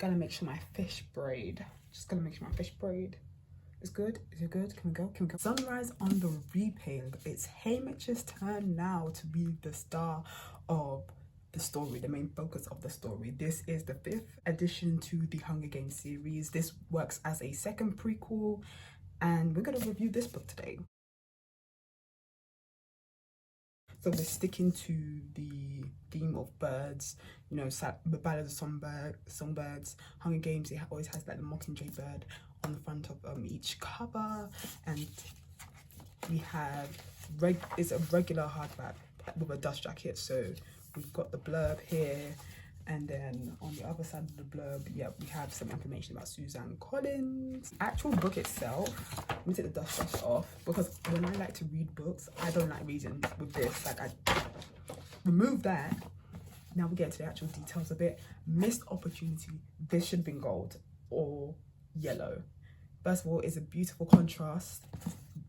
gonna make sure my fish braid. Just gonna make sure my fish braid is good. Is it good? Can we go? Can we go? Sunrise on the Reaping. It's Haymitch's turn now to be the star of the story, the main focus of the story. This is the 5th addition to the Hunger Games series. This works as a second prequel, and we're gonna review this book today. So we're sticking to the theme of birds, you know, the Ballad of Songbirds. Hunger Games, it always has like the Mockingjay bird on the front of each cover, and we have it's a regular hardback with a dust jacket. So we've got the blurb here, and then on the other side of the blurb, yeah, we have some information about Suzanne Collins. Actual book itself, let me take the dust jacket off, because when I like to read books, I don't like reading with this. Like, I remove that. Now we get into the actual details of it. Missed opportunity. This should have been gold or yellow. First of all, it's a beautiful contrast.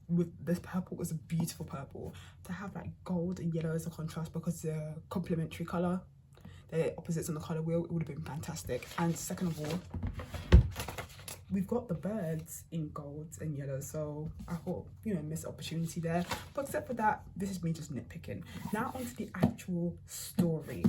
With this purple, is a beautiful purple. To have like gold and yellow as a contrast, because they're complementary color, the opposites on the color wheel, it would have been fantastic. And second of all, we've got the birds in gold and yellow, so I thought, you know, missed opportunity there. But except for that, this is me just nitpicking. Now onto the actual story.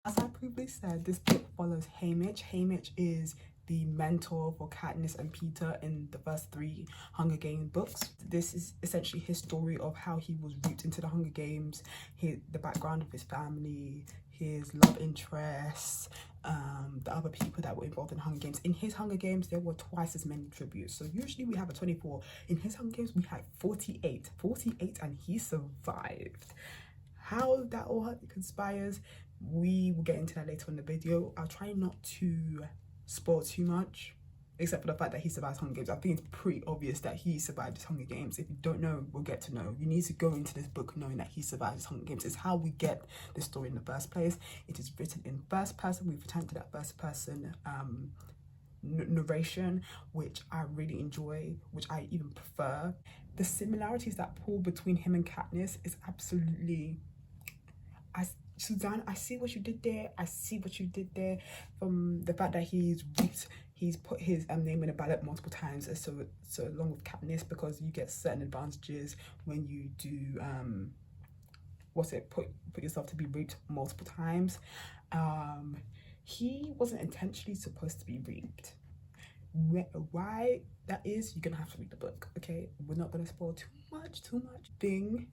As I previously said, this book follows Haymitch. Haymitch is the mentor for Katniss and Peter in the first 3 Hunger Games books. This is essentially his story of how he was reaped into the Hunger Games, the background of his family, his love interests, the other people that were involved in Hunger Games. In his Hunger Games, there were twice as many tributes. So usually we have a 24. In his Hunger Games, we had 48. 48, and he survived. How that all conspires, we will get into that later in the video. I'll try not to spoil too much, except for the fact that he survived Hunger Games. I think it's pretty obvious that he survived his Hunger Games. If you don't know, we'll get to know. You need to go into this book knowing that he survived his Hunger Games. It's how we get this story in the first place. It is written in first person. We've returned to that first person narration, which I really enjoy, which I even prefer. The similarities that pull between him and Katniss is absolutely... Suzanne, I see what you did there. I see what you did there. From the fact that he's put his name in a ballot multiple times, so along with Katniss, because you get certain advantages when you do put yourself to be raped multiple times. He wasn't intentionally supposed to be raped. Why that is, you're gonna have to read the book, okay? We're not gonna spoil too much. Thing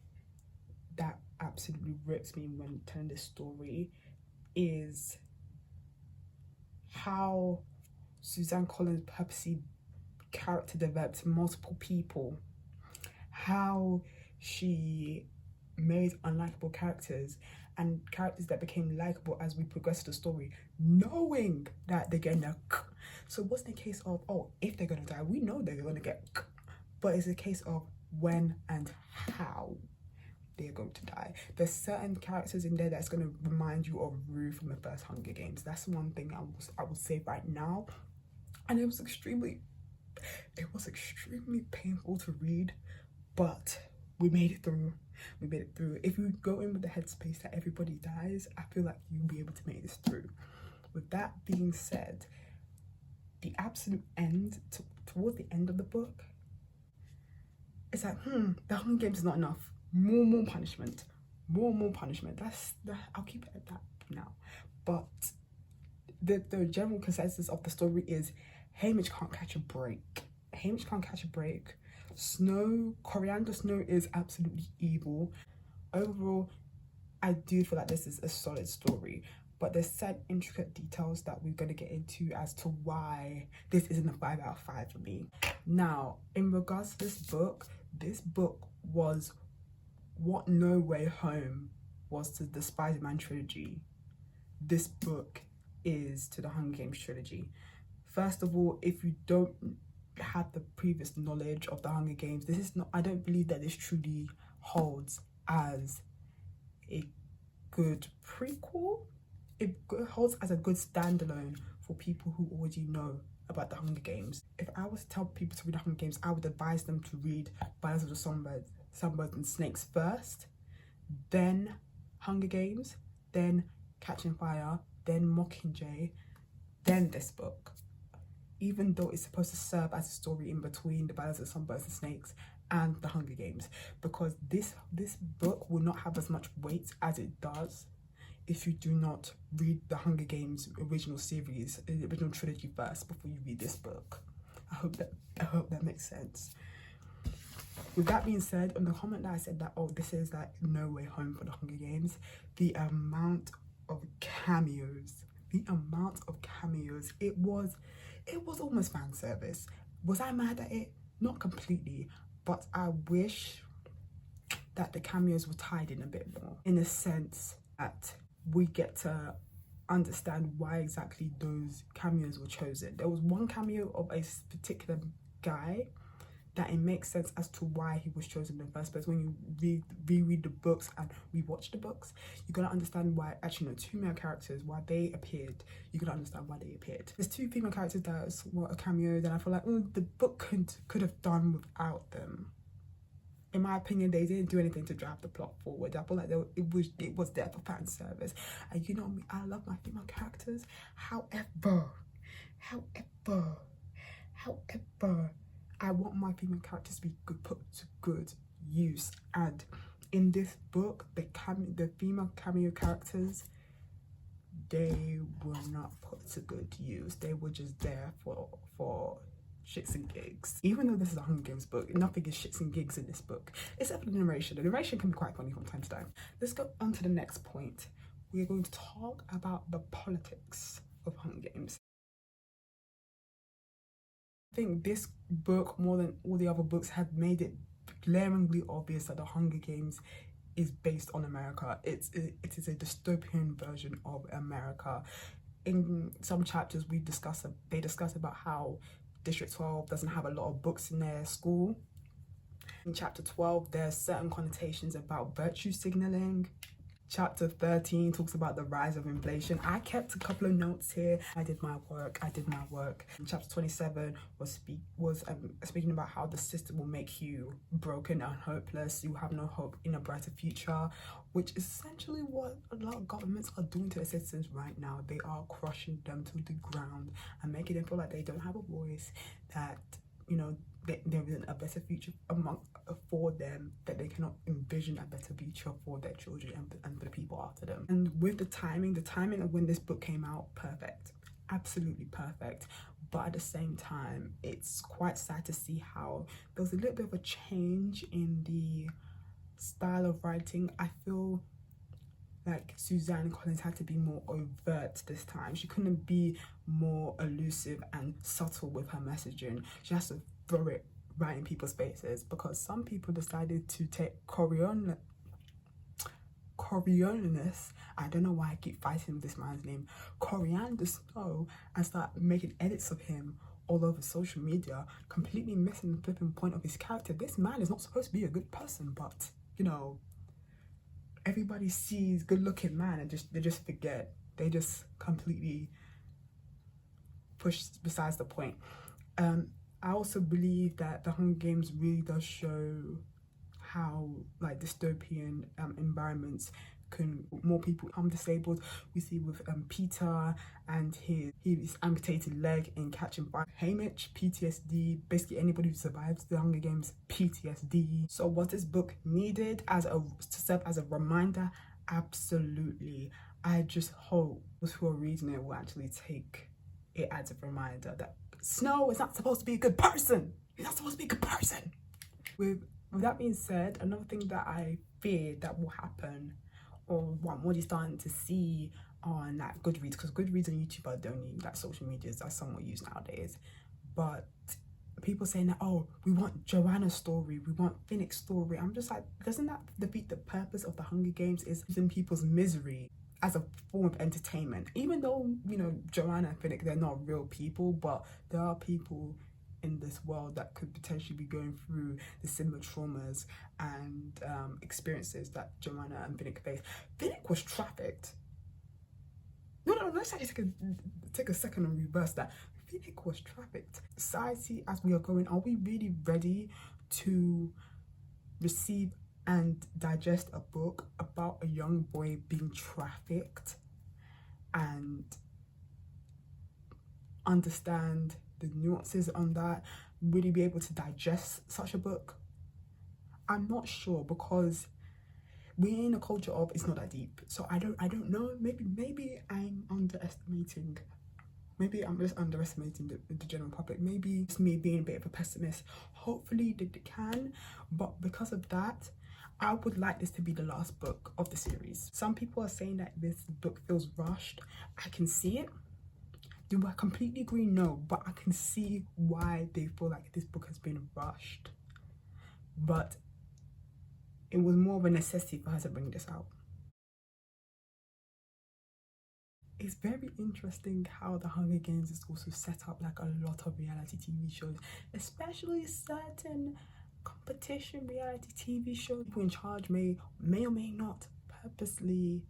that absolutely rips me when telling this story is how Suzanne Collins purposely character developed multiple people, how she made unlikable characters and characters that became likable as we progress the story, knowing that they're getting a so it wasn't a case of, oh, if they're gonna die, we know they're gonna get but it's a case of when and how they're going to die. There's certain characters in there that's going to remind you of Rue from the first Hunger Games. That's one thing I will say right now. And it was extremely painful to read, but we made it through. If you go in with the headspace that everybody dies, I feel like you'll be able to make this through. With that being said, the absolute end, towards the end of the book, it's like, the Hunger Games is not enough. More punishment. I'll keep it at that now. But the general consensus of the story is Haymitch can't catch a break. Coriander Snow is absolutely evil. Overall, I do feel like this is a solid story, but there's certain intricate details that we're going to get into as to why this isn't a 5 out of 5 for me. Now, in regards to this book was what No Way Home was to the Spider-Man trilogy. This book is to the Hunger Games trilogy. First of all, if you don't have the previous knowledge of the Hunger Games, this is not, I don't believe that this truly holds as a good prequel. It holds as a good standalone for people who already know about the Hunger Games. If I was to tell people to read the Hunger Games, I would advise them to read Ballads of the Songbirds and Snakes first, then Hunger Games, then Catching Fire, then Mockingjay, then this book, even though it's supposed to serve as a story in between The Ballads of Songbirds and Snakes and The Hunger Games, because this book will not have as much weight as it does if you do not read the Hunger Games original series, the original trilogy first before you read this book. I hope that makes sense. With that being said, on the comment that I said that, oh, this is like no way home for the Hunger Games, the amount of cameos, it was almost fan service. Was I mad at it? Not completely, but I wish that the cameos were tied in a bit more, in the sense that we get to understand why exactly those cameos were chosen. There was one cameo of a particular guy that it makes sense as to why he was chosen in the first place. When you reread the books and rewatch the books, you're gonna understand why. Actually, no, two male characters, why they appeared. You're gonna understand why they appeared. There's two female characters that were a cameo that I feel like the book could have done without them. In my opinion, they didn't do anything to drive the plot forward. I feel like it was there for fan service. And you know me, I love my female characters. However, I want my female characters to be put to good use. And in this book, the female cameo characters, they were not put to good use. They were just there for shits and gigs. Even though this is a Hunger Games book, nothing is shits and gigs in this book, except for the narration. The narration can be quite funny from time to time. Let's go on to the next point. We are going to talk about the politics of Hunger Games. I think this book, more than all the other books, have made it glaringly obvious that the Hunger Games is based on America. It is a dystopian version of America. In some chapters, they discuss about how District 12 doesn't have a lot of books in their school. In chapter 12, there's certain connotations about virtue signaling. Chapter 13 talks about the rise of inflation. I kept a couple of notes here. I did my work. And chapter 27 was speaking about how the system will make you broken and hopeless. You have no hope in a brighter future, which is essentially what a lot of governments are doing to their citizens right now. They are crushing them to the ground and making them feel like they don't have a voice, that, you know, there isn't a better future for them, that they cannot envision a better future for their children and for the people after them. And with the timing of when this book came out, perfect, absolutely perfect. But at the same time, it's quite sad to see how there was a little bit of a change in the style of writing. I feel like Suzanne Collins had to be more overt this time. She couldn't be more elusive and subtle with her messaging. She has to throw it right in people's faces, because some people decided to take Coriolanus, I don't know why I keep fighting with this man's name, Coriander Snow, and start making edits of him all over social media, completely missing the flipping point of his character. This man is not supposed to be a good person, but, you know, everybody sees good-looking man and they just forget. They just completely push besides the point. I also believe that the Hunger Games really does show how, like, dystopian environments can more people become disabled. We see with Peter and his amputated leg in Catching Fire. Haymitch, PTSD. Basically anybody who survives the Hunger Games, PTSD. So was this book needed to serve as a reminder? Absolutely. I just hope for a reason it will actually take it as a reminder that Snow is not supposed to be a good person. He's not supposed to be a good person. With that being said, another thing that I fear that will happen, or what I'm already starting to see on that Goodreads, because Goodreads and YouTube are the only like social medias that somewhat used nowadays, but people saying that, oh, we want Joanna's story, we want Finnick's story. I'm just like, doesn't that defeat the purpose of the Hunger Games, is using people's misery as a form of entertainment? Even though, you know, Joanna and Finnick, they're not real people, but there are people in this world that could potentially be going through the similar traumas and experiences that Joanna and Finnick faced. Finnick was trafficked. No, let's actually take a second and reverse that. Finnick was trafficked. Society, as we are going, are we really ready to receive and digest a book about a young boy being trafficked and understand the nuances on that, really be able to digest such a book? I'm not sure, because we're in a culture of it's not that deep. So I don't know. Maybe I'm underestimating. Maybe I'm just underestimating the general public. Maybe it's me being a bit of a pessimist. Hopefully they can, but because of that, I would like this to be the last book of the series. Some people are saying that this book feels rushed. I can see it. Do I completely agree? No, but I can see why they feel like this book has been rushed. But it was more of a necessity for her to bring this out. It's very interesting how the Hunger Games is also set up like a lot of reality TV shows, especially certain competition reality TV shows. People in charge may or may not purposely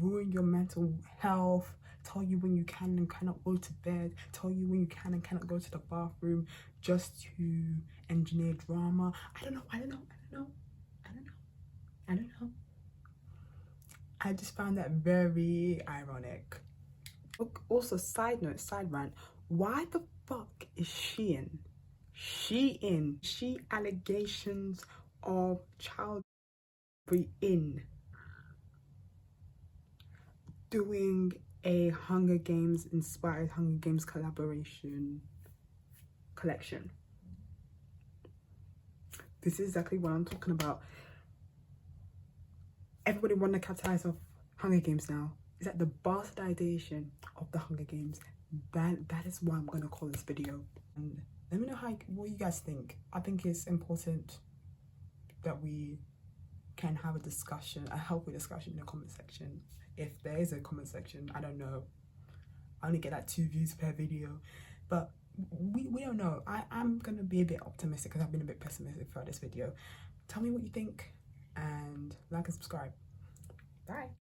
ruin your mental health, tell you when you can and cannot go to bed, tell you when you can and cannot go to the bathroom, just to engineer drama. I don't know. I just found that very ironic. Also, side note, side rant, why the fuck is Shein allegations of child in doing a Hunger Games inspired Hunger Games collaboration collection? This is exactly what I'm talking about. Everybody want to capitalize off Hunger Games now. Is that the bastardization of the Hunger Games? That is what I'm gonna call this video. And let me know what you guys think. I think it's important that we can have a discussion, a healthy discussion in the comment section. If there is a comment section, I don't know. I only get like 2 views per video, but we don't know. I'm gonna be a bit optimistic because I've been a bit pessimistic throughout this video. Tell me what you think and like and subscribe. Bye.